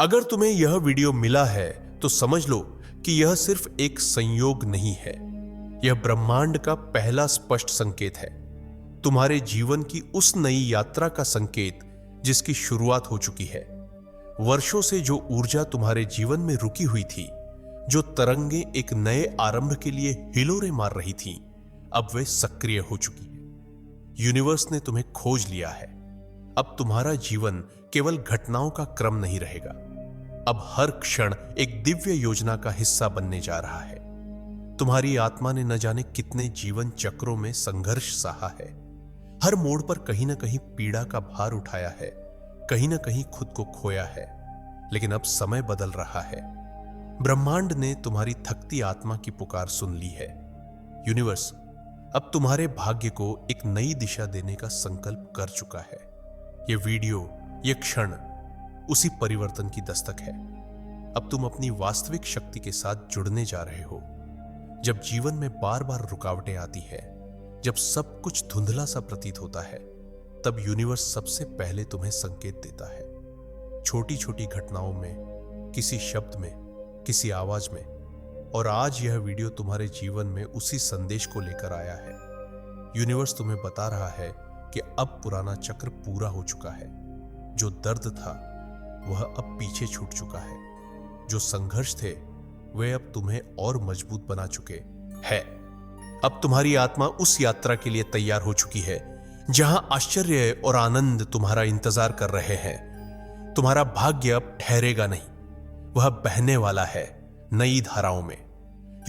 अगर तुम्हें यह वीडियो मिला है तो समझ लो कि यह सिर्फ एक संयोग नहीं है, यह ब्रह्मांड का पहला स्पष्ट संकेत है, तुम्हारे जीवन की उस नई यात्रा का संकेत जिसकी शुरुआत हो चुकी है। वर्षों से जो ऊर्जा तुम्हारे जीवन में रुकी हुई थी, जो तरंगे एक नए आरंभ के लिए हिलोरे मार रही थीं, अब वे सक्रिय हो चुकी है। यूनिवर्स ने तुम्हें खोज लिया है। अब तुम्हारा जीवन केवल घटनाओं का क्रम नहीं रहेगा, अब हर क्षण एक दिव्य योजना का हिस्सा बनने जा रहा है। तुम्हारी आत्मा ने न जाने कितने जीवन चक्रों में संघर्ष सहा है, हर मोड़ पर कहीं ना कहीं पीड़ा का भार उठाया है, कहीं ना कहीं खुद को खोया है, लेकिन अब समय बदल रहा है। ब्रह्मांड ने तुम्हारी थकती आत्मा की पुकार सुन ली है। यूनिवर्स अब तुम्हारे भाग्य को एक नई दिशा देने का संकल्प कर चुका है। यह वीडियो, यह क्षण उसी परिवर्तन की दस्तक है। अब तुम अपनी वास्तविक शक्ति के साथ जुड़ने जा रहे हो। जब जीवन में बार बार रुकावटें आती है, जब सब कुछ धुंधला सा प्रतीत होता है, तब यूनिवर्स सबसे पहले तुम्हें संकेत देता है। छोटी छोटी घटनाओं में, किसी शब्द में, किसी आवाज में। और आज यह वीडियो तुम्हारे जीवन में उसी संदेश को लेकर आया है। यूनिवर्स तुम्हें बता रहा है कि अब पुराना चक्र पूरा हो चुका है। जो दर्द था वह अब पीछे छूट चुका है। जो संघर्ष थे वे अब तुम्हें और मजबूत बना चुके हैं। अब तुम्हारी आत्मा उस यात्रा के लिए तैयार हो चुकी है जहां आश्चर्य और आनंद तुम्हारा इंतजार कर रहे हैं। तुम्हारा भाग्य अब ठहरेगा नहीं, वह बहने वाला है नई धाराओं में।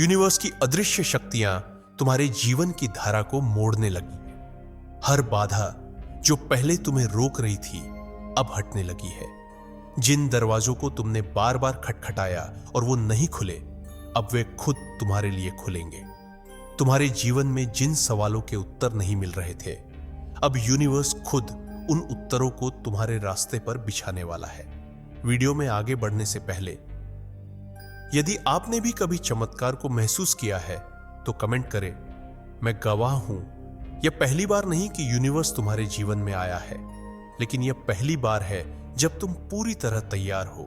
यूनिवर्स की अदृश्य शक्तियां तुम्हारे जीवन की धारा को मोड़ने लगी है। हर बाधा जो पहले तुम्हें रोक रही थी अब हटने लगी है। जिन दरवाजों को तुमने बार बार खटखटाया और वो नहीं खुले, अब वे खुद तुम्हारे लिए खुलेंगे। तुम्हारे जीवन में जिन सवालों के उत्तर नहीं मिल रहे थे, अब यूनिवर्स खुद उन उत्तरों को तुम्हारे रास्ते पर बिछाने वाला है। वीडियो में आगे बढ़ने से पहले यदि आपने भी कभी चमत्कार को महसूस किया है तो कमेंट करें। मैं गवाह हूं, यह पहली बार नहीं कि यूनिवर्स तुम्हारे जीवन में आया है, लेकिन यह पहली बार है जब तुम पूरी तरह तैयार हो।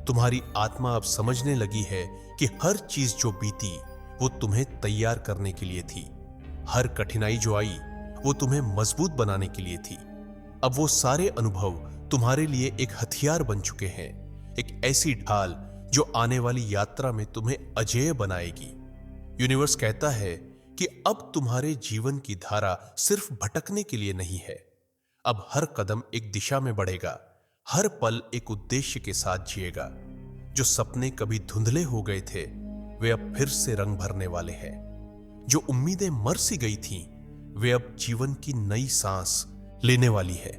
तुम्हारी आत्मा अब समझने लगी है कि हर चीज जो बीती वो तुम्हें तैयार करने के लिए थी। हर कठिनाई जो आई वो तुम्हें मजबूत बनाने के लिए थी। अब वो सारे अनुभव तुम्हारे लिए एक हथियार बन चुके हैं, एक ऐसी ढाल जो आने वाली यात्रा में तुम्हें अजेय बनाएगी। यूनिवर्स कहता है कि अब तुम्हारे जीवन की धारा सिर्फ भटकने के लिए नहीं है। अब हर कदम एक दिशा में बढ़ेगा, हर पल एक उद्देश्य के साथ जिएगा। जो सपने कभी धुंधले हो गए थे वे अब फिर से रंग भरने वाले हैं। जो उम्मीदें मर सी गई थीं वे अब जीवन की नई सांस लेने वाली है।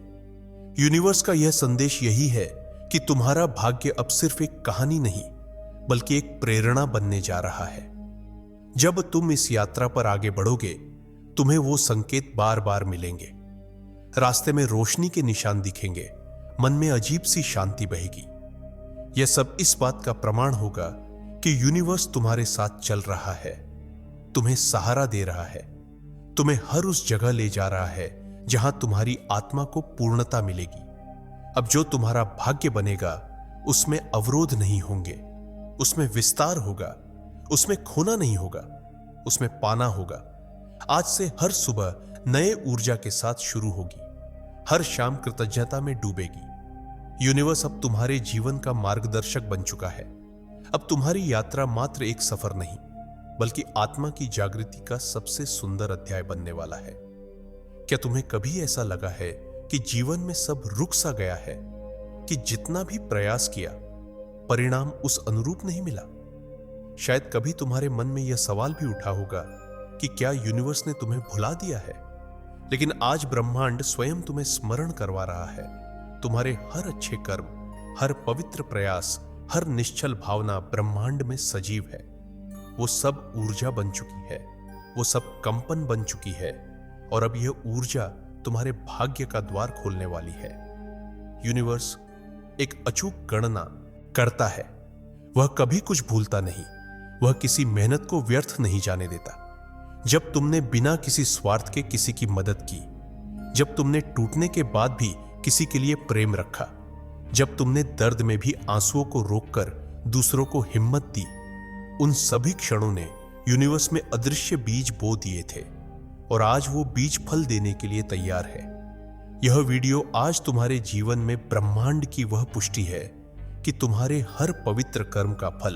यूनिवर्स का यह संदेश यही है कि तुम्हारा भाग्य अब सिर्फ एक कहानी नहीं बल्कि एक प्रेरणा बनने जा रहा है। जब तुम इस यात्रा पर आगे बढ़ोगे, तुम्हें वो संकेत बार बार मिलेंगे। रास्ते में रोशनी के निशान दिखेंगे, मन में अजीब सी शांति बहेगी। यह सब इस बात का प्रमाण होगा कि यूनिवर्स तुम्हारे साथ चल रहा है, तुम्हें सहारा दे रहा है, तुम्हें हर उस जगह ले जा रहा है जहां तुम्हारी आत्मा को पूर्णता मिलेगी। अब जो तुम्हारा भाग्य बनेगा उसमें अवरोध नहीं होंगे, उसमें विस्तार होगा, उसमें खोना नहीं होगा, उसमें पाना होगा। आज से हर सुबह नए ऊर्जा के साथ शुरू होगी, हर शाम कृतज्ञता में डूबेगी। यूनिवर्स अब तुम्हारे जीवन का मार्गदर्शक बन चुका है। अब तुम्हारी यात्रा मात्र एक सफर नहीं बल्कि आत्मा की जागृति का सबसे सुंदर अध्याय बनने वाला है। क्या तुम्हें कभी ऐसा लगा है कि जीवन में सब रुक सा गया है, कि जितना भी प्रयास किया परिणाम उस अनुरूप नहीं मिला? शायद कभी तुम्हारे मन में यह सवाल भी उठा होगा कि क्या यूनिवर्स ने तुम्हें भुला दिया है? लेकिन आज ब्रह्मांड स्वयं तुम्हें स्मरण करवा रहा है। तुम्हारे हर अच्छे कर्म, हर पवित्र प्रयास, हर निश्चल भावना ब्रह्मांड में सजीव है। वो सब ऊर्जा बन चुकी है, वो सब कंपन बन चुकी है, और अब यह ऊर्जा तुम्हारे भाग्य का द्वार खोलने वाली है। यूनिवर्स एक अचूक गणना करता है, वह कभी कुछ भूलता नहीं, वह किसी मेहनत को व्यर्थ नहीं जाने देता। जब तुमने बिना किसी स्वार्थ के किसी की मदद की, जब तुमने टूटने के बाद भी किसी के लिए प्रेम रखा, जब तुमने दर्द में भी आंसुओं को रोककर दूसरों को हिम्मत दी, उन सभी क्षणों ने यूनिवर्स में अदृश्य बीज बो दिए थे और आज वो बीज फल देने के लिए तैयार है। यह वीडियो आज तुम्हारे जीवन में ब्रह्मांड की वह पुष्टि है कि तुम्हारे हर पवित्र कर्म का फल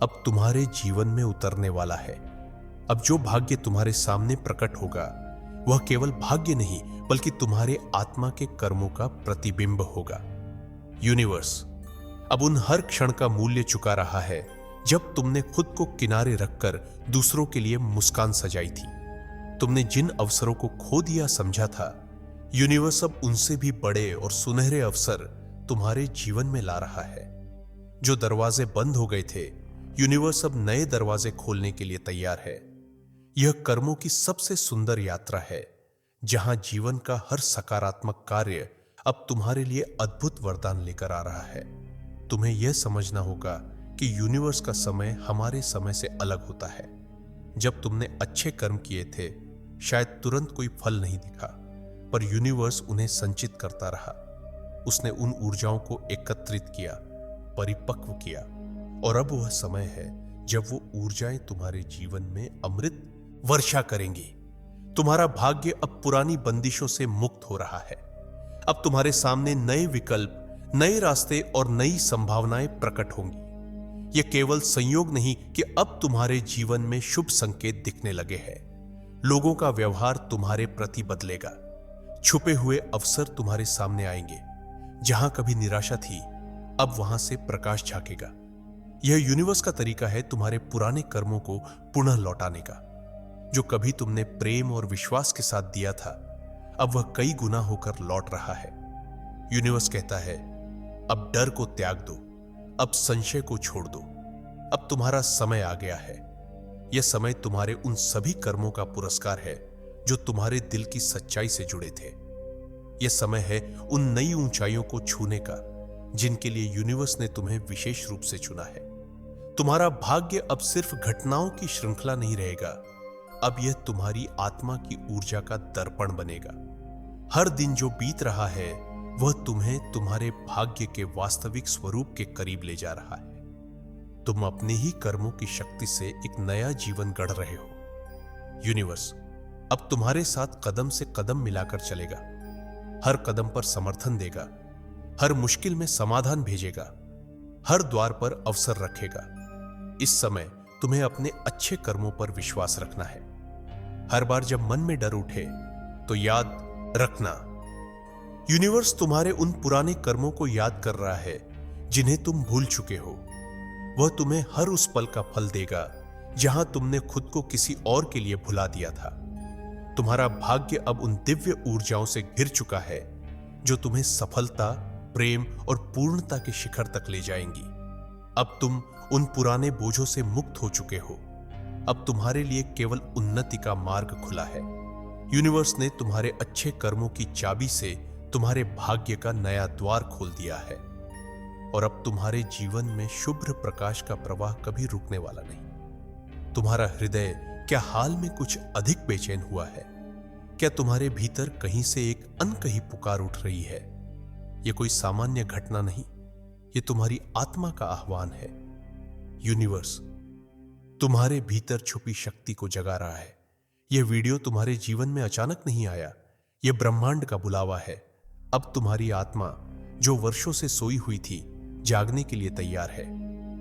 अब तुम्हारे जीवन में उतरने वाला है। अब जो भाग्य तुम्हारे सामने प्रकट होगा वह केवल भाग्य नहीं बल्कि तुम्हारे आत्मा के कर्मों का प्रतिबिंब होगा। यूनिवर्स अब उन हर क्षण का मूल्य चुका रहा है जब तुमने खुद को किनारे रखकर दूसरों के लिए मुस्कान सजाई थी। तुमने जिन अवसरों को खो दिया समझा था, यूनिवर्स अब उनसे भी बड़े और सुनहरे अवसर तुम्हारे जीवन में ला रहा है। जो दरवाजे बंद हो गए थे, यूनिवर्स अब नए दरवाजे खोलने के लिए तैयार है। यह कर्मों की सबसे सुंदर यात्रा है जहां जीवन का हर सकारात्मक कार्य अब तुम्हारे लिए अद्भुत वरदान लेकर आ रहा है। तुम्हें यह समझना होगा कि यूनिवर्स का समय हमारे समय से अलग होता है। जब तुमने अच्छे कर्म किए थे, शायद तुरंत कोई फल नहीं दिखा, पर यूनिवर्स उन्हें संचित करता रहा। उसने उन ऊर्जाओं को एकत्रित किया, परिपक्व किया, और अब वह समय है जब वो ऊर्जाएं तुम्हारे जीवन में अमृत वर्षा करेंगी। तुम्हारा भाग्य अब पुरानी बंदिशों से मुक्त हो रहा है। अब तुम्हारे सामने नए विकल्प, नए रास्ते और नई संभावनाएं प्रकट होंगी। यह केवल संयोग नहीं कि अब तुम्हारे जीवन में शुभ संकेत दिखने लगे हैं। लोगों का व्यवहार तुम्हारे प्रति बदलेगा। छुपे हुए अवसर तुम्हारे सामने आएंगे। जहां कभी निराशा थी, अब वहां से प्रकाश झांकेगा। यह यूनिवर्स का तरीका है तुम्हारे पुराने कर्मों को पुनः लौटाने का। जो कभी तुमने प्रेम और विश्वास के साथ दिया था, अब वह कई गुना होकर लौट रहा है। यूनिवर्स कहता है, अब डर को त्याग दो, अब संशय को छोड़ दो। अब तुम्हारा समय आ गया है। यह समय तुम्हारे उन सभी कर्मों का पुरस्कार है जो तुम्हारे दिल की सच्चाई से जुड़े थे। यह समय है उन नई ऊंचाइयों को छूने का जिनके लिए यूनिवर्स ने तुम्हें विशेष रूप से चुना है। तुम्हारा भाग्य अब सिर्फ घटनाओं की श्रृंखला नहीं रहेगा, अब यह तुम्हारी आत्मा की ऊर्जा का दर्पण बनेगा। हर दिन जो बीत रहा है वह तुम्हें तुम्हारे भाग्य के वास्तविक स्वरूप के करीब ले जा रहा है। तुम अपने ही कर्मों की शक्ति से एक नया जीवन गढ़ रहे हो। यूनिवर्स अब तुम्हारे साथ कदम से कदम मिलाकर चलेगा। हर कदम पर समर्थन देगा, हर मुश्किल में समाधान भेजेगा, हर द्वार पर अवसर रखेगा। इस समय तुम्हें अपने अच्छे कर्मों पर विश्वास रखना है। हर बार जब मन में डर उठे तो याद रखना, यूनिवर्स तुम्हारे उन पुराने कर्मों को याद कर रहा है जिन्हें तुम भूल चुके हो। वह तुम्हें हर उस पल का फल देगा जहां तुमने खुद को किसी और के लिए भुला दिया था। तुम्हारा भाग्य अब उन दिव्य ऊर्जाओं से घिर चुका है जो तुम्हें सफलता, प्रेम और पूर्णता के शिखर तक ले जाएंगी। अब तुम उन पुराने बोझों से मुक्त हो चुके हो। अब तुम्हारे लिए केवल उन्नति का मार्ग खुला है। यूनिवर्स ने तुम्हारे अच्छे कर्मों की चाबी से तुम्हारे भाग्य का नया द्वार खोल दिया है और अब तुम्हारे जीवन में शुभ्र प्रकाश का प्रवाह कभी रुकने वाला नहीं। तुम्हारा हृदय क्या हाल में कुछ अधिक बेचैन हुआ है? क्या तुम्हारे भीतर कहीं से एक अनकही पुकार उठ रही है? यह कोई सामान्य घटना नहीं, यह तुम्हारी आत्मा का आह्वान है। यूनिवर्स तुम्हारे भीतर छुपी शक्ति को जगा रहा है। यह वीडियो तुम्हारे जीवन में अचानक नहीं आया, यह ब्रह्मांड का बुलावा है। अब तुम्हारी आत्मा जो वर्षों से सोई हुई थी, जागने के लिए तैयार है।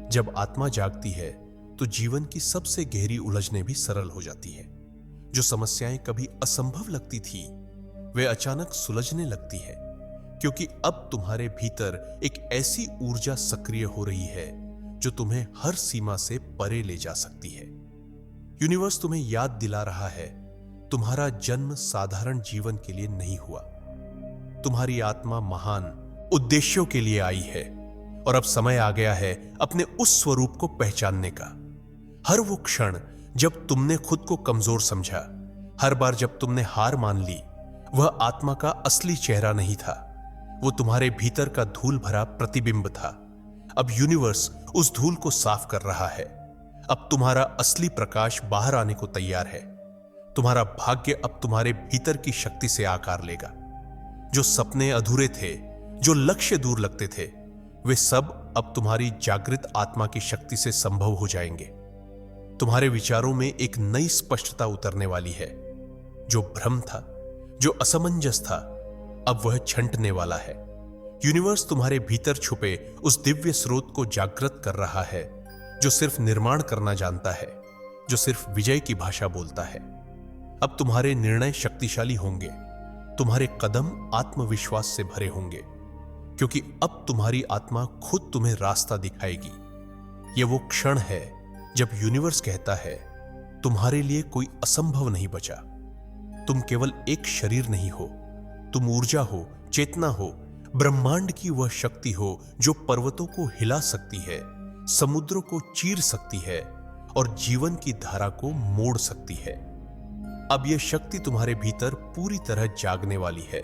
जब आत्मा जागती है तो जीवन की सबसे गहरी उलझनें भी सरल हो जाती है। जो समस्याएं कभी असंभव लगती थी, वे अचानक सुलझने लगती है, क्योंकि अब तुम्हारे भीतर एक ऐसी ऊर्जा सक्रिय हो रही है जो तुम्हें हर सीमा से परे ले जा सकती है। यूनिवर्स तुम्हें याद दिला रहा है, तुम्हारा जन्म साधारण जीवन के लिए नहीं हुआ। तुम्हारी आत्मा महान उद्देश्यों के लिए आई है और अब समय आ गया है अपने उस स्वरूप को पहचानने का। हर वो क्षण जब तुमने खुद को कमजोर समझा, हर बार जब तुमने हार मान ली, वह आत्मा का असली चेहरा नहीं था, वो तुम्हारे भीतर का धूल भरा प्रतिबिंब था। अब यूनिवर्स उस धूल को साफ कर रहा है। अब तुम्हारा असली प्रकाश बाहर आने को तैयार है। तुम्हारा भाग्य अब तुम्हारे भीतर की शक्ति से आकार लेगा। जो सपने अधूरे थे, जो लक्ष्य दूर लगते थे, वे सब अब तुम्हारी जागृत आत्मा की शक्ति से संभव हो जाएंगे। तुम्हारे विचारों में एक नई स्पष्टता उतरने वाली है। जो भ्रम था, जो असमंजस था, अब वह छंटने वाला है। यूनिवर्स तुम्हारे भीतर छुपे उस दिव्य स्रोत को जागृत कर रहा है, जो सिर्फ निर्माण करना जानता है, जो सिर्फ विजय की भाषा बोलता है। अब तुम्हारे निर्णय शक्तिशाली होंगे, तुम्हारे कदम आत्मविश्वास से भरे होंगे, क्योंकि अब तुम्हारी आत्मा खुद तुम्हें रास्ता दिखाएगी। यह वो क्षण है जब यूनिवर्स कहता है, तुम्हारे लिए कोई असंभव नहीं बचा। तुम केवल एक शरीर नहीं हो, तुम ऊर्जा हो, चेतना हो, ब्रह्मांड की वह शक्ति हो जो पर्वतों को हिला सकती है, समुद्रों को चीर सकती है और जीवन की धारा को मोड़ सकती है। अब यह शक्ति तुम्हारे भीतर पूरी तरह जागने वाली है।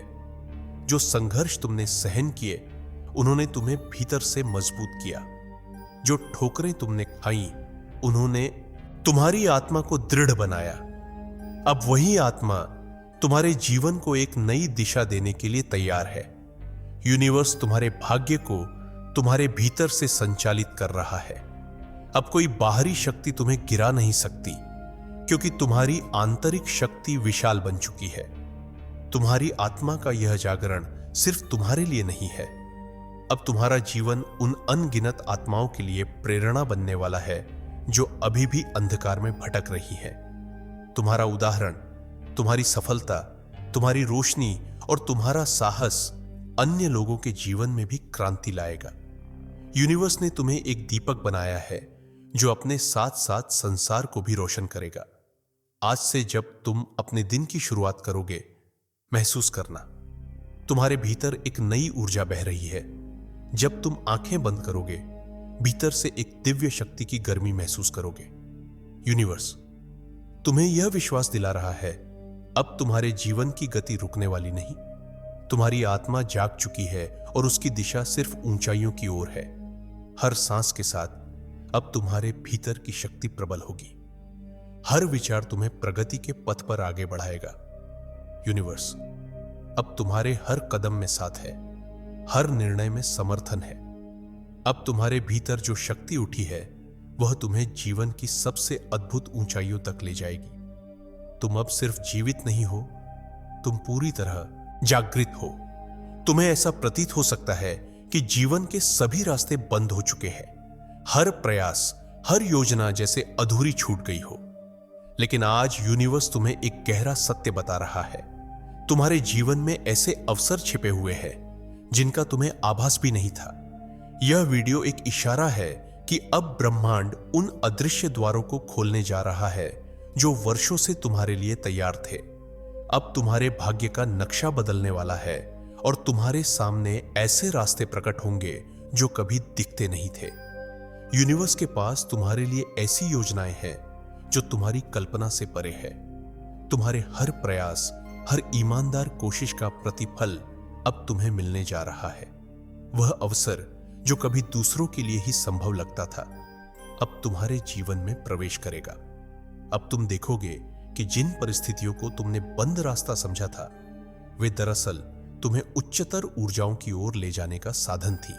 जो संघर्ष तुमने सहन किए, उन्होंने तुम्हें भीतर से मजबूत किया। जो ठोकरें तुमने खाई, उन्होंने तुम्हारी आत्मा को दृढ़ बनाया। अब वही आत्मा तुम्हारे जीवन को एक नई दिशा देने के लिए तैयार है। यूनिवर्स तुम्हारे भाग्य को तुम्हारे भीतर से संचालित कर रहा है। अब कोई बाहरी शक्ति तुम्हें गिरा नहीं सकती, क्योंकि तुम्हारी आंतरिक शक्ति विशाल बन चुकी है। तुम्हारी आत्मा का यह जागरण सिर्फ तुम्हारे लिए नहीं है। अब तुम्हारा जीवन उन अनगिनत आत्माओं के लिए प्रेरणा बनने वाला है जो अभी भी अंधकार में भटक रही है। तुम्हारा उदाहरण, तुम्हारी सफलता, तुम्हारी रोशनी और तुम्हारा साहस अन्य लोगों के जीवन में भी क्रांति लाएगा। यूनिवर्स ने तुम्हें एक दीपक बनाया है जो अपने साथ साथ संसार को भी रोशन करेगा। आज से जब तुम अपने दिन की शुरुआत करोगे, महसूस करना तुम्हारे भीतर एक नई ऊर्जा बह रही है। जब तुम आंखें बंद करोगे, भीतर से एक दिव्य शक्ति की गर्मी महसूस करोगे। यूनिवर्स तुम्हें यह विश्वास दिला रहा है, अब तुम्हारे जीवन की गति रुकने वाली नहीं। तुम्हारी आत्मा जाग चुकी है और उसकी दिशा सिर्फ ऊंचाइयों की ओर है। हर सांस के साथ अब तुम्हारे भीतर की शक्ति प्रबल होगी। हर विचार तुम्हें प्रगति के पथ पर आगे बढ़ाएगा। यूनिवर्स अब तुम्हारे हर कदम में साथ है, हर निर्णय में समर्थन है। अब तुम्हारे भीतर जो शक्ति उठी है, वह तुम्हें जीवन की सबसे अद्भुत ऊंचाइयों तक ले जाएगी। तुम अब सिर्फ जीवित नहीं हो, तुम पूरी तरह जागृत हो। तुम्हें ऐसा प्रतीत हो सकता है कि जीवन के सभी रास्ते बंद हो चुके हैं। हर प्रयास, हर योजना जैसे अधूरी छूट गई हो। लेकिन आज यूनिवर्स तुम्हें एक गहरा सत्य बता रहा है। तुम्हारे जीवन में ऐसे अवसर छिपे हुए हैं जिनका तुम्हें आभास भी नहीं था। यह वीडियो एक इशारा है कि अब ब्रह्मांड उन अदृश्य द्वारों को खोलने जा रहा है जो वर्षों से तुम्हारे लिए तैयार थे। अब तुम्हारे भाग्य का नक्शा बदलने वाला है और तुम्हारे सामने ऐसे रास्ते प्रकट होंगे जो कभी दिखते नहीं थे। यूनिवर्स के पास तुम्हारे लिए ऐसी योजनाएं हैं जो तुम्हारी कल्पना से परे है। तुम्हारे हर प्रयास, हर ईमानदार कोशिश का प्रतिफल अब तुम्हें मिलने जा रहा है। वह अवसर जो कभी दूसरों के लिए ही संभव लगता था, अब तुम्हारे जीवन में प्रवेश करेगा। अब तुम देखोगे कि जिन परिस्थितियों को तुमने बंद रास्ता समझा था, वे दरअसल तुम्हें उच्चतर ऊर्जाओं की ओर ले जाने का साधन थी।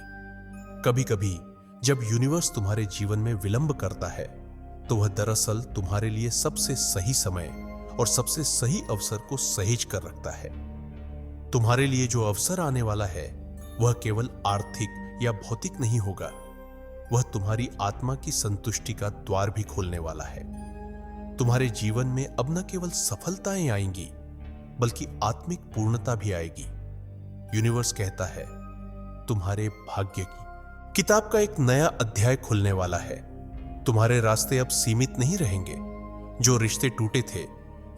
कभी कभी जब यूनिवर्स तुम्हारे जीवन में विलंब करता है, तो वह दरअसल तुम्हारे लिए सबसे सही समय और सबसे सही अवसर को सहेज कर रखता है। तुम्हारे लिए जो अवसर आने वाला है, वह केवल आर्थिक या भौतिक नहीं होगा, वह तुम्हारी आत्मा की संतुष्टि का द्वार भी खोलने वाला है। तुम्हारे जीवन में अब न केवल सफलताएं आएंगी, बल्कि आत्मिक पूर्णता भी आएगी। यूनिवर्स कहता है, तुम्हारे भाग्य की किताब का एक नया अध्याय खुलने वाला है। तुम्हारे रास्ते अब सीमित नहीं रहेंगे। जो रिश्ते टूटे थे,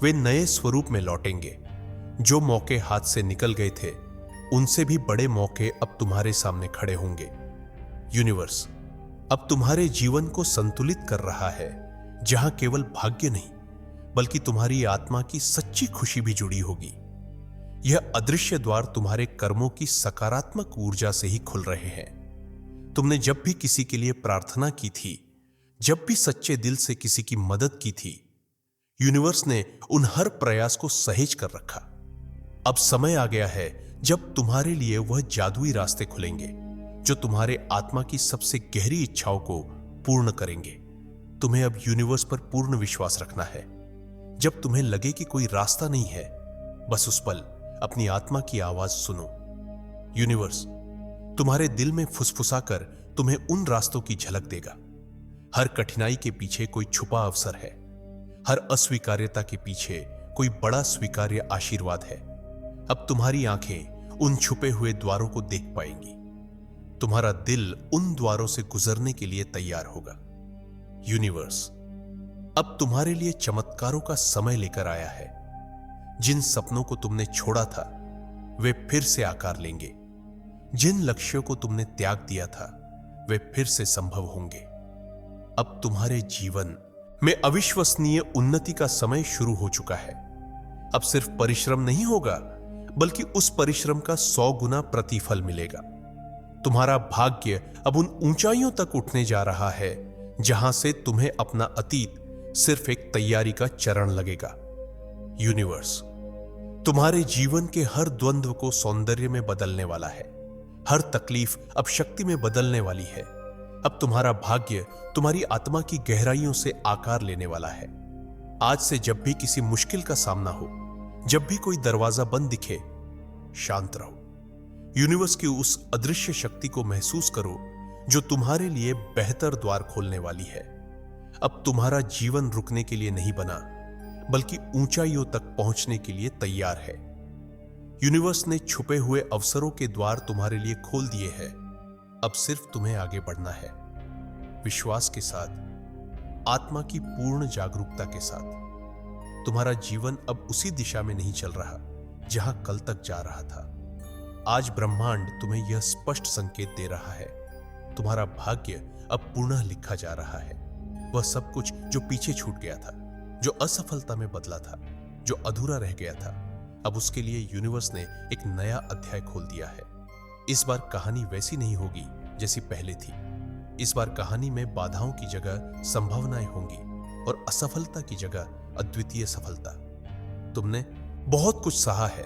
वे नए स्वरूप में लौटेंगे। जो मौके हाथ से निकल गए थे, उनसे भी बड़े मौके अब तुम्हारे सामने खड़े होंगे। यूनिवर्स अब तुम्हारे जीवन को संतुलित कर रहा है, जहां केवल भाग्य नहीं, बल्कि तुम्हारी आत्मा की सच्ची खुशी भी जुड़ी होगी। यह अदृश्य द्वार तुम्हारे कर्मों की सकारात्मक ऊर्जा से ही खुल रहे हैं। तुमने जब भी किसी के लिए प्रार्थना की थी, जब भी सच्चे दिल से किसी की मदद की थी, यूनिवर्स ने उन हर प्रयास को सहेज कर रखा। अब समय आ गया है जब तुम्हारे लिए वह जादुई रास्ते खुलेंगे जो तुम्हारे आत्मा की सबसे गहरी इच्छाओं को पूर्ण करेंगे। तुम्हें अब यूनिवर्स पर पूर्ण विश्वास रखना है। जब तुम्हें लगे कि कोई रास्ता नहीं है, बस उस पल अपनी आत्मा की आवाज सुनो। यूनिवर्स तुम्हारे दिल में फुसफुसाकर तुम्हें उन रास्तों की झलक देगा। हर कठिनाई के पीछे कोई छुपा अवसर है, हर अस्वीकार्यता के पीछे कोई बड़ा स्वीकार्य आशीर्वाद है। अब तुम्हारी आंखें उन छुपे हुए द्वारों को देख पाएंगी। तुम्हारा दिल उन द्वारों से गुजरने के लिए तैयार होगा। यूनिवर्स अब तुम्हारे लिए चमत्कारों का समय लेकर आया है। जिन सपनों को तुमने छोड़ा था वे फिर से आकार लेंगे। जिन लक्ष्यों को तुमने त्याग दिया था वे फिर से संभव होंगे। अब तुम्हारे जीवन में अविश्वसनीय उन्नति का समय शुरू हो चुका है। अब सिर्फ परिश्रम नहीं होगा, बल्कि उस परिश्रम का 100 गुना प्रतिफल मिलेगा। तुम्हारा भाग्य अब उन ऊंचाइयों तक उठने जा रहा है जहां से तुम्हें अपना अतीत सिर्फ एक तैयारी का चरण लगेगा। यूनिवर्स तुम्हारे जीवन के हर द्वंद्व को सौंदर्य में बदलने वाला है। हर तकलीफ अब शक्ति में बदलने वाली है। अब तुम्हारा भाग्य तुम्हारी आत्मा की गहराइयों से आकार लेने वाला है। आज से जब भी किसी मुश्किल का सामना हो, जब भी कोई दरवाजा बंद दिखे, शांत रहो। यूनिवर्स की उस अदृश्य शक्ति को महसूस करो जो तुम्हारे लिए बेहतर द्वार खोलने वाली है। अब तुम्हारा जीवन रुकने के लिए नहीं बना, बल्कि ऊंचाइयों तक पहुंचने के लिए तैयार है। यूनिवर्स ने छुपे हुए अवसरों के द्वार तुम्हारे लिए खोल दिए हैं। अब सिर्फ तुम्हें आगे बढ़ना है, विश्वास के साथ, आत्मा की पूर्ण जागरूकता के साथ। तुम्हारा जीवन अब उसी दिशा में नहीं चल रहा जहां कल तक जा रहा था। आज ब्रह्मांड तुम्हें यह स्पष्ट संकेत दे रहा है, तुम्हारा भाग्य अब पुनः लिखा जा रहा है। वह सब कुछ जो पीछे छूट गया था, जो असफलता में बदला था, जो अधूरा रह गया था, अब उसके लिए यूनिवर्स ने एक नया अध्याय खोल दिया है। इस बार कहानी वैसी नहीं होगी जैसी पहले थी। इस बार कहानी में बाधाओं की जगह संभावनाएं होंगी और असफलता की जगह अद्वितीय सफलता। तुमने बहुत कुछ सहा है,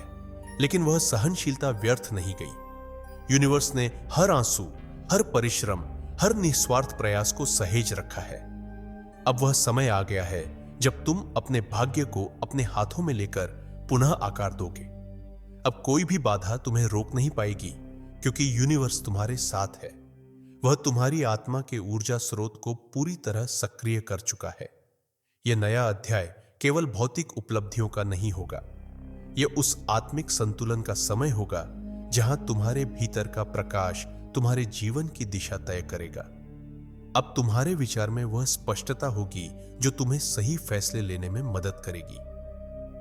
लेकिन वह सहनशीलता व्यर्थ नहीं गई। यूनिवर्स ने हर आंसू, हर परिश्रम, हर निस्वार्थ प्रयास को सहेज रखा है। अब वह समय आ गया है जब तुम अपने भाग्य को अपने हाथों में लेकर पुनः आकार दोगे। अब कोई भी बाधा तुम्हें रोक नहीं पाएगी, क्योंकि यूनिवर्स तुम्हारे साथ है। वह तुम्हारी आत्मा के ऊर्जा स्रोत को पूरी तरह सक्रिय कर चुका है। यह नया अध्याय केवल भौतिक उपलब्धियों का नहीं होगा, यह उस आत्मिक संतुलन का समय होगा जहां तुम्हारे भीतर का प्रकाश तुम्हारे जीवन की दिशा तय करेगा। अब तुम्हारे विचार में वह स्पष्टता होगी जो तुम्हें सही फैसले लेने में मदद करेगी।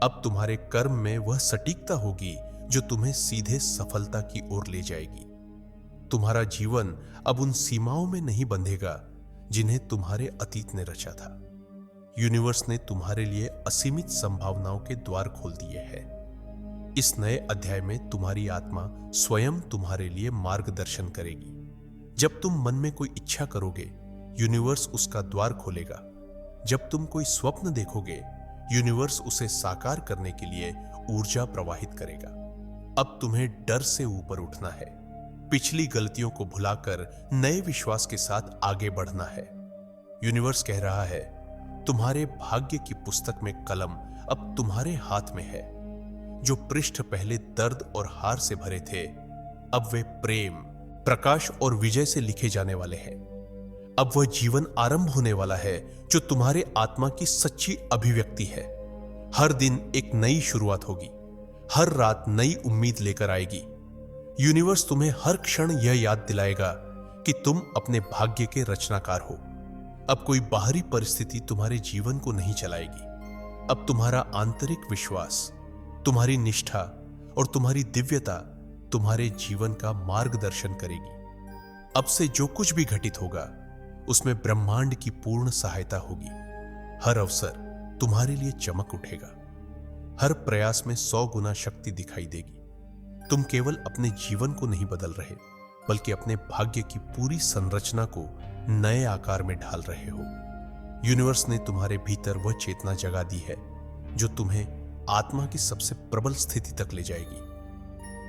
अब तुम्हारे कर्म में वह सटीकता होगी जो तुम्हें सीधे सफलता की ओर ले जाएगी। तुम्हारा जीवन अब उन सीमाओं में नहीं बंधेगा जिन्हें तुम्हारे अतीत ने रचा था। यूनिवर्स ने तुम्हारे लिए असीमित संभावनाओं के द्वार खोल दिए हैं। इस नए अध्याय में तुम्हारी आत्मा स्वयं तुम्हारे लिए मार्गदर्शन करेगी। जब तुम मन में कोई इच्छा करोगे, यूनिवर्स उसका द्वार खोलेगा। जब तुम कोई स्वप्न देखोगे, यूनिवर्स उसे साकार करने के लिए ऊर्जा प्रवाहित करेगा। अब तुम्हें डर से ऊपर उठना है, पिछली गलतियों को भुलाकर नए विश्वास के साथ आगे बढ़ना है। यूनिवर्स कह रहा है, तुम्हारे भाग्य की पुस्तक में कलम अब तुम्हारे हाथ में है। जो पृष्ठ पहले दर्द और हार से भरे थे, अब वे प्रेम, प्रकाश और विजय से लिखे जाने वाले हैं। अब वह जीवन आरंभ होने वाला है जो तुम्हारे आत्मा की सच्ची अभिव्यक्ति है। हर दिन एक नई शुरुआत होगी, हर रात नई उम्मीद लेकर आएगी। यूनिवर्स तुम्हें हर क्षण यह याद दिलाएगा कि तुम अपने भाग्य के रचनाकार हो। अब कोई बाहरी परिस्थिति तुम्हारे जीवन को नहीं चलाएगी। अब तुम्हारा आंतरिक विश्वास, तुम्हारी निष्ठा और तुम्हारी दिव्यता तुम्हारे जीवन का मार्गदर्शन करेगी। अब से जो कुछ भी घटित होगा, उसमें ब्रह्मांड की पूर्ण सहायता होगी। हर अवसर तुम्हारे लिए चमक उठेगा, हर प्रयास में 100 गुना शक्ति दिखाई देगी। तुम केवल अपने जीवन को नहीं बदल रहे, बल्कि अपने भाग्य की पूरी संरचना को नए आकार में ढाल रहे हो। यूनिवर्स ने तुम्हारे भीतर वह चेतना जगा दी है जो तुम्हें आत्मा की सबसे प्रबल स्थिति तक ले जाएगी।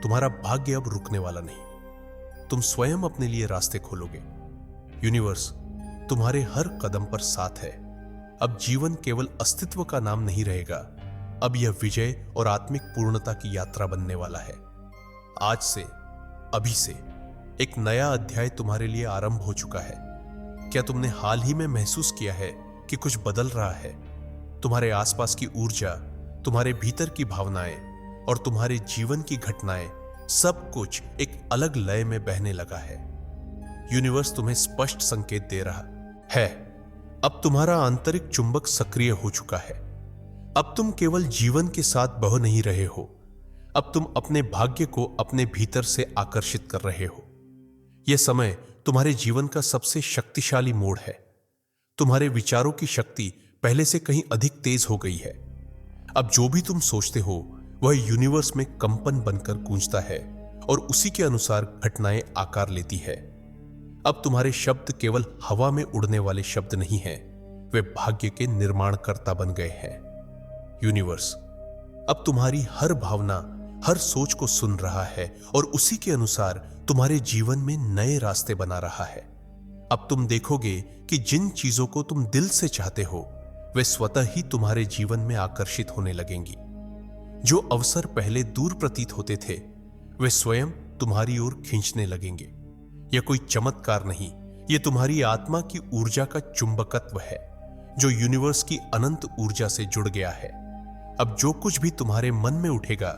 तुम्हारा भाग्य अब रुकने वाला नहीं। तुम स्वयं अपने लिए रास्ते खोलोगे। यूनिवर्स तुम्हारे हर कदम पर साथ है। अब जीवन केवल अस्तित्व का नाम नहीं रहेगा, अब यह विजय और आत्मिक पूर्णता की यात्रा बनने वाला है। आज से, अभी से एक नया अध्याय तुम्हारे लिए आरंभ हो चुका है। क्या तुमने हाल ही में महसूस किया है कि कुछ बदल रहा है? तुम्हारे आसपास की ऊर्जा, तुम्हारे भीतर की भावनाएं और तुम्हारे जीवन की घटनाएं, सब कुछ एक अलग लय में बहने लगा है। यूनिवर्स तुम्हें स्पष्ट संकेत दे रहा है, अब तुम्हारा आंतरिक चुंबक सक्रिय हो चुका है। अब तुम केवल जीवन के साथ बह नहीं रहे हो, अब तुम अपने भाग्य को अपने भीतर से आकर्षित कर रहे हो। यह समय तुम्हारे जीवन का सबसे शक्तिशाली मोड़ है। तुम्हारे विचारों की शक्ति पहले से कहीं अधिक तेज हो गई है। अब जो भी तुम सोचते हो वह यूनिवर्स में कंपन बनकर गूंजता है और उसी के अनुसार घटनाएं आकार लेती है। अब तुम्हारे शब्द केवल हवा में उड़ने वाले शब्द नहीं हैं, वे भाग्य के निर्माणकर्ता बन गए हैं। यूनिवर्स अब तुम्हारी हर भावना, हर सोच को सुन रहा है और उसी के अनुसार तुम्हारे जीवन में नए रास्ते बना रहा है। अब तुम देखोगे कि जिन चीजों को तुम दिल से चाहते हो वे स्वतः ही तुम्हारे जीवन में आकर्षित होने लगेंगी। जो अवसर पहले दूर प्रतीत होते थे वे स्वयं तुम्हारी ओर खींचने लगेंगे। यह कोई चमत्कार नहीं, यह तुम्हारी आत्मा की ऊर्जा का चुंबकत्व है जो यूनिवर्स की अनंत ऊर्जा से जुड़ गया है। अब जो कुछ भी तुम्हारे मन में उठेगा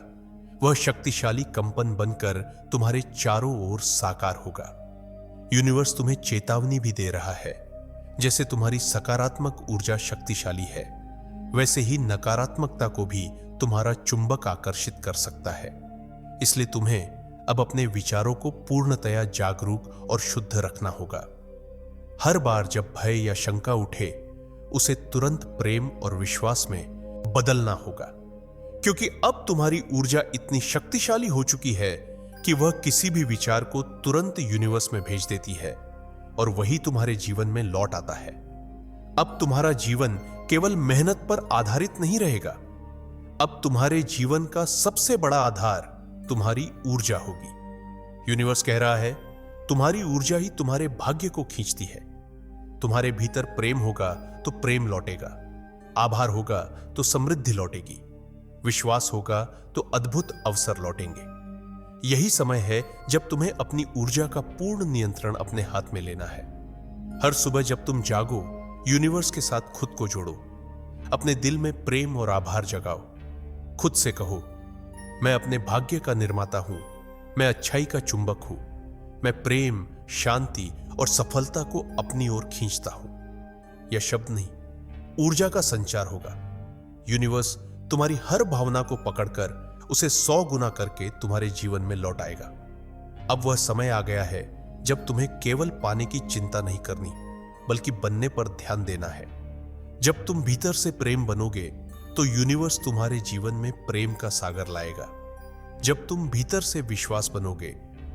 वह शक्तिशाली कंपन बनकर तुम्हारे चारों ओर साकार होगा। यूनिवर्स तुम्हें चेतावनी भी दे रहा है। जैसे तुम्हारी सकारात्मक ऊर्जा शक्तिशाली है, वैसे ही नकारात्मकता को भी तुम्हारा चुंबक आकर्षित कर सकता है। इसलिए तुम्हें अब अपने विचारों को पूर्णतया जागरूक और शुद्ध रखना होगा। हर बार जब भय या शंका उठे, उसे तुरंत प्रेम और विश्वास में बदलना होगा, क्योंकि अब तुम्हारी ऊर्जा इतनी शक्तिशाली हो चुकी है कि वह किसी भी विचार को तुरंत यूनिवर्स में भेज देती है और वही तुम्हारे जीवन में लौट आता है। अब तुम्हारा जीवन केवल मेहनत पर आधारित नहीं रहेगा। अब तुम्हारे जीवन का सबसे बड़ा आधार तुम्हारी ऊर्जा होगी। यूनिवर्स कह रहा है, तुम्हारी ऊर्जा ही तुम्हारे भाग्य को खींचती है। तुम्हारे भीतर प्रेम होगा तो प्रेम लौटेगा, आभार होगा तो समृद्धि लौटेगी, विश्वास होगा तो अद्भुत अवसर लौटेंगे। यही समय है जब तुम्हें अपनी ऊर्जा का पूर्ण नियंत्रण अपने हाथ में लेना है। हर सुबह जब तुम जागो, यूनिवर्स के साथ खुद को जोड़ो। अपने दिल में प्रेम और आभार जगाओ। खुद से कहो, मैं अपने भाग्य का निर्माता हूं, मैं अच्छाई का चुंबक हूं, मैं प्रेम, शांति और सफलता को अपनी ओर खींचता हूं। यह शब्द नहीं, ऊर्जा का संचार होगा। यूनिवर्स तुम्हारी हर भावना को पकड़कर उसे 100 गुना करके तुम्हारे जीवन में लौट आएगा। अब वह समय आ गया है जब तुम्हें केवल पाने की चिंता नहीं करनी, बल्कि बनने पर ध्यान देना है। जब तुम भीतर से प्रेम बनोगे तो यूनिवर्स तुम्हारे जीवन में प्रेम का सागर लाएगा। जब तुम भीतर से विश्वास बनोगे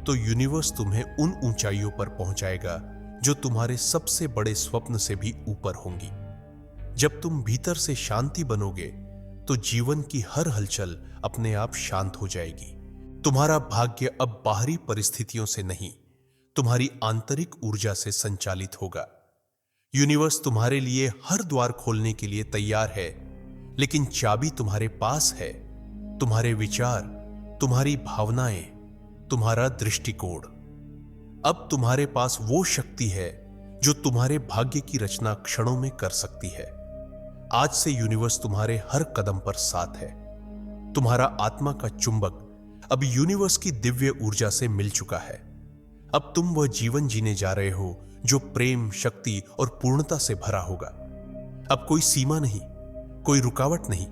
तो यूनिवर्स तुम्हें उन ऊंचाइयों पर पहुंचाएगा जो तुम्हारे सबसे बड़े स्वप्न से भी ऊपर होंगी। जब तुम भीतर से शांति बनोगे तो जीवन की हर हलचल अपने आप शांत हो जाएगी। तुम्हारा भाग्य अब बाहरी परिस्थितियों से नहीं, तुम्हारी आंतरिक ऊर्जा से संचालित होगा। यूनिवर्स तुम्हारे लिए हर द्वार खोलने के लिए तैयार है, लेकिन चाबी तुम्हारे पास है। तुम्हारे विचार, तुम्हारी भावनाएं, तुम्हारा दृष्टिकोण। अब तुम्हारे पास वो शक्ति है जो तुम्हारे भाग्य की रचना क्षणों में कर सकती है। आज से यूनिवर्स तुम्हारे हर कदम पर साथ है। तुम्हारा आत्मा का चुंबक अब यूनिवर्स की दिव्य ऊर्जा से मिल चुका है। अब तुम वह जीवन जीने जा रहे हो जो प्रेम, शक्ति और पूर्णता से भरा होगा। अब कोई सीमा नहीं, कोई रुकावट नहीं।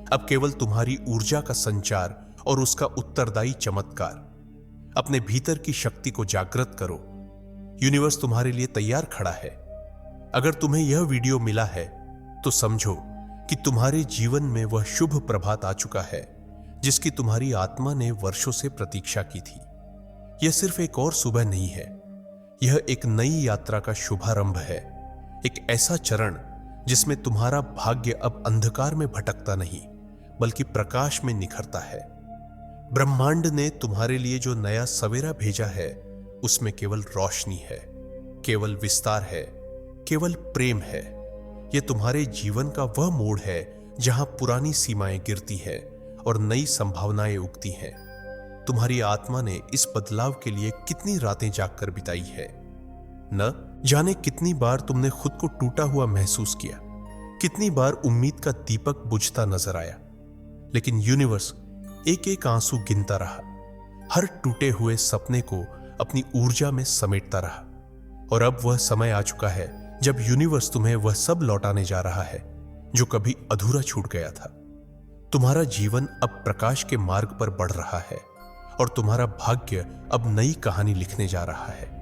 अब केवल तुम्हारी ऊर्जा का संचार और उसका उत्तरदायी चमत्कार। अपने भीतर की शक्ति को जागृत करो। यूनिवर्स तुम्हारे लिए तैयार खड़ा है। अगर तुम्हें यह वीडियो मिला है तो समझो कि तुम्हारे जीवन में वह शुभ प्रभात आ चुका है जिसकी तुम्हारी आत्मा ने वर्षों से प्रतीक्षा की थी। यह सिर्फ एक और सुबह नहीं है, यह एक नई यात्रा का शुभारंभ है। एक ऐसा चरण जिसमें तुम्हारा भाग्य अब अंधकार में भटकता नहीं, बल्कि प्रकाश में निखरता है। ब्रह्मांड ने तुम्हारे लिए जो नया सवेरा भेजा है उसमें केवल रोशनी है, केवल विस्तार है, केवल प्रेम है। यह तुम्हारे जीवन का वह मोड़ है जहां पुरानी सीमाएं गिरती हैं और नई संभावनाएं उगती हैं। तुम्हारी आत्मा ने इस बदलाव के लिए कितनी रातें जागकर बिताई है। न जाने कितनी बार तुमने खुद को टूटा हुआ महसूस किया, कितनी बार उम्मीद का दीपक बुझता नजर आया, लेकिन यूनिवर्स एक एक आंसू गिनता रहा, हर टूटे हुए सपने को अपनी ऊर्जा में समेटता रहा। और अब वह समय आ चुका है जब यूनिवर्स तुम्हें वह सब लौटाने जा रहा है जो कभी अधूरा छूट गया था। तुम्हारा जीवन अब प्रकाश के मार्ग पर बढ़ रहा है और तुम्हारा भाग्य अब नई कहानी लिखने जा रहा है।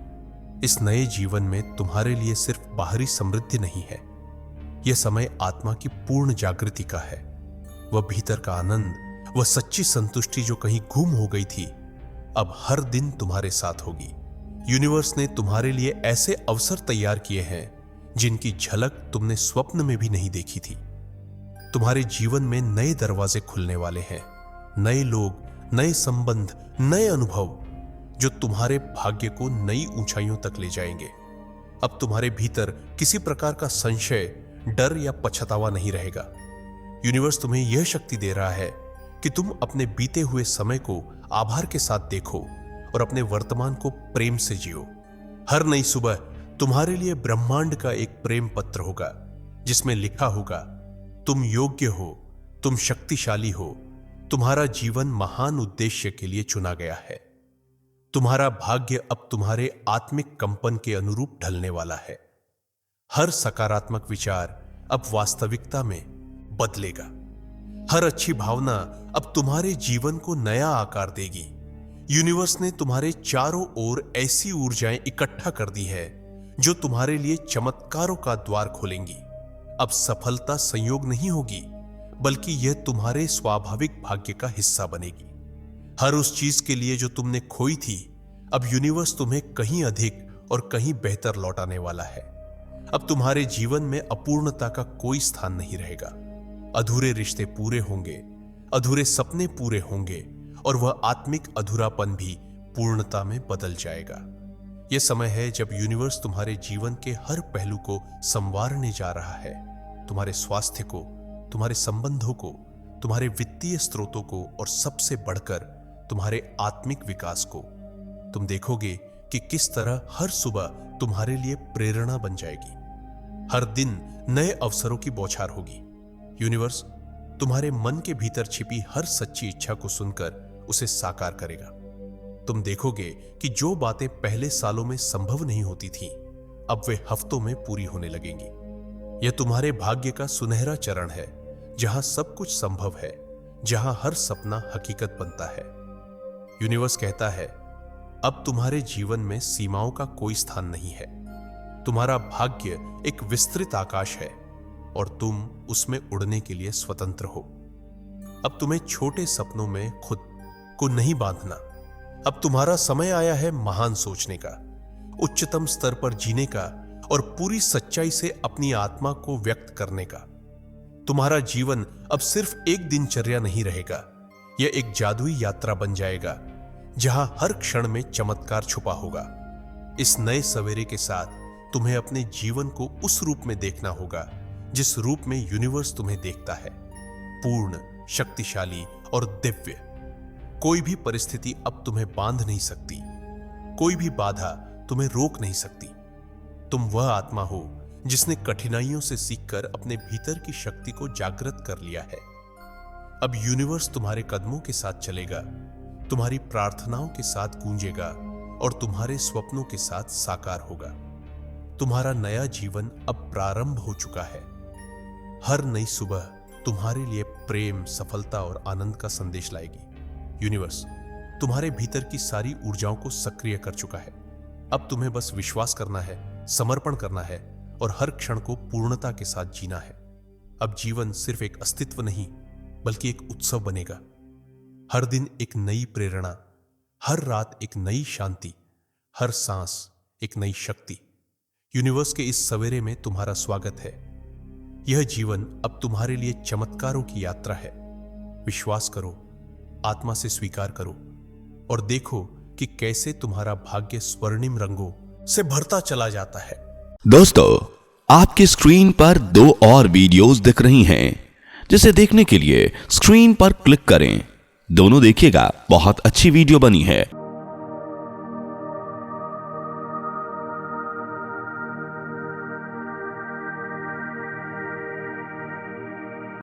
इस नए जीवन में तुम्हारे लिए सिर्फ बाहरी समृद्धि नहीं है, यह समय आत्मा की पूर्ण जागृति का है। वह भीतर का आनंद, वह सच्ची संतुष्टि जो कहीं गुम हो गई थी, अब हर दिन तुम्हारे साथ होगी। यूनिवर्स ने तुम्हारे लिए ऐसे अवसर तैयार किए हैं जिनकी झलक तुमने स्वप्न में भी नहीं देखी थी। तुम्हारे जीवन में नए दरवाजे खुलने वाले हैं, नए लोग, नए संबंध, नए अनुभव जो तुम्हारे भाग्य को नई ऊंचाइयों तक ले जाएंगे। अब तुम्हारे भीतर किसी प्रकार का संशय, डर या पछतावा नहीं रहेगा। यूनिवर्स तुम्हें यह शक्ति दे रहा है कि तुम अपने बीते हुए समय को आभार के साथ देखो और अपने वर्तमान को प्रेम से जियो। हर नई सुबह तुम्हारे लिए ब्रह्मांड का एक प्रेम पत्र होगा जिसमें लिखा होगा, तुम योग्य हो, तुम शक्तिशाली हो, तुम्हारा जीवन महान उद्देश्य के लिए चुना गया है। तुम्हारा भाग्य अब तुम्हारे आत्मिक कंपन के अनुरूप ढलने वाला है। हर सकारात्मक विचार अब वास्तविकता में बदलेगा। हर अच्छी भावना अब तुम्हारे जीवन को नया आकार देगी। यूनिवर्स ने तुम्हारे चारों ओर ऐसी ऊर्जाएं इकट्ठा कर दी है जो तुम्हारे लिए चमत्कारों का द्वार खोलेंगी। अब सफलता संयोग नहीं होगी, बल्कि यह तुम्हारे स्वाभाविक भाग्य का हिस्सा बनेगी। हर उस चीज के लिए जो तुमने खोई थी, अब यूनिवर्स तुम्हें कहीं अधिक और कहीं बेहतर लौटाने वाला है। अब तुम्हारे जीवन में अपूर्णता का कोई स्थान नहीं रहेगा। अधूरे रिश्ते पूरे होंगे, अधूरे सपने पूरे होंगे और वह आत्मिक अधूरापन भी पूर्णता में बदल जाएगा। यह समय है जब यूनिवर्स तुम्हारे जीवन के हर पहलू को संवारने जा रहा है। तुम्हारे स्वास्थ्य को, तुम्हारे संबंधों को, तुम्हारे वित्तीय स्रोतों को और सबसे बढ़कर तुम्हारे आत्मिक विकास को। तुम देखोगे कि किस तरह हर सुबह तुम्हारे लिए प्रेरणा बन जाएगी। हर दिन नए अवसरों की बौछार होगी। यूनिवर्स तुम्हारे मन के भीतर छिपी हर सच्ची इच्छा को सुनकर उसे साकार करेगा। तुम देखोगे कि जो बातें पहले सालों में संभव नहीं होती थीं, अब वे हफ्तों में पूरी होने लगेंगी। यह तुम्हारे भाग्य का सुनहरा चरण है, जहां सब कुछ संभव है, जहां हर सपना हकीकत बनता है। यूनिवर्स कहता है, अब तुम्हारे जीवन में सीमाओं का कोई स्थान नहीं है। तुम्हारा भाग्य एक विस्तृत आकाश है और तुम उसमें उड़ने के लिए स्वतंत्र हो। अब तुम्हें छोटे सपनों में खुद को नहीं बांधना। अब तुम्हारा समय आया है महान सोचने का, उच्चतम स्तर पर जीने का और पूरी सच्चाई से अपनी आत्मा को व्यक्त करने का। तुम्हारा जीवन अब सिर्फ एक दिनचर्या नहीं रहेगा, यह एक जादुई यात्रा बन जाएगा जहां हर क्षण में चमत्कार छुपा होगा। इस नए सवेरे के साथ तुम्हें अपने जीवन को उस रूप में देखना होगा जिस रूप में यूनिवर्स तुम्हें देखता है, पूर्ण, शक्तिशाली और दिव्य। कोई भी परिस्थिति अब तुम्हें बांध नहीं सकती, कोई भी बाधा तुम्हें रोक नहीं सकती। तुम वह आत्मा हो जिसने कठिनाइयों से सीखकर अपने भीतर की शक्ति को जागृत कर लिया है। अब यूनिवर्स तुम्हारे कदमों के साथ चलेगा, तुम्हारी प्रार्थनाओं के साथ गूंजेगा और तुम्हारे स्वप्नों के साथ साकार होगा। तुम्हारा नया जीवन अब प्रारंभ हो चुका है। हर नई सुबह तुम्हारे लिए प्रेम, सफलता और आनंद का संदेश लाएगी। यूनिवर्स तुम्हारे भीतर की सारी ऊर्जाओं को सक्रिय कर चुका है। अब तुम्हें बस विश्वास करना है, समर्पण करना है और हर क्षण को पूर्णता के साथ जीना है। अब जीवन सिर्फ एक अस्तित्व नहीं, बल्कि एक उत्सव बनेगा। हर दिन एक नई प्रेरणा, हर रात एक नई शांति, हर सांस एक नई शक्ति। यूनिवर्स के इस सवेरे में तुम्हारा स्वागत है। यह जीवन अब तुम्हारे लिए चमत्कारों की यात्रा है। विश्वास करो, आत्मा से स्वीकार करो और देखो कि कैसे तुम्हारा भाग्य स्वर्णिम रंगों से भरता चला जाता है। दोस्तों, आपकी स्क्रीन पर 2 और वीडियोस दिख रही हैं, जिसे देखने के लिए स्क्रीन पर क्लिक करें। दोनों देखिएगा, बहुत अच्छी वीडियो बनी है।